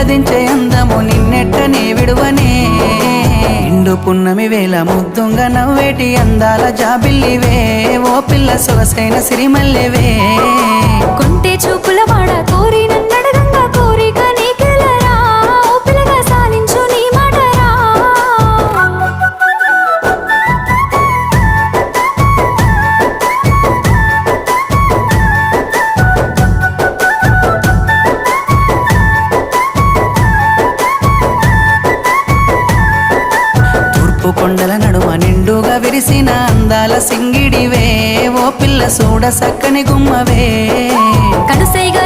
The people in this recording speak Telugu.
దించే అందము నిన్నెట్టనే విడువనే ఇండు పున్నమి వేళ ముద్దుంగా నవ్వేటి అందాల జాబిల్లివే ఓ పిల్ల సొగసైన సిరిమల్లెవే కొంటే చూపుల వాడ కోరి నన్నడగంగా కోరిక నీకెలరా ఓ పిల్లగా సాలించు నీ మాటరా తూర్పు కొండల నడుమ నిండుగా విరిసిన అందాల సింగిడివే ఓ పిల్ల సూడ సక్కని గుమ్మవే కనుసైగ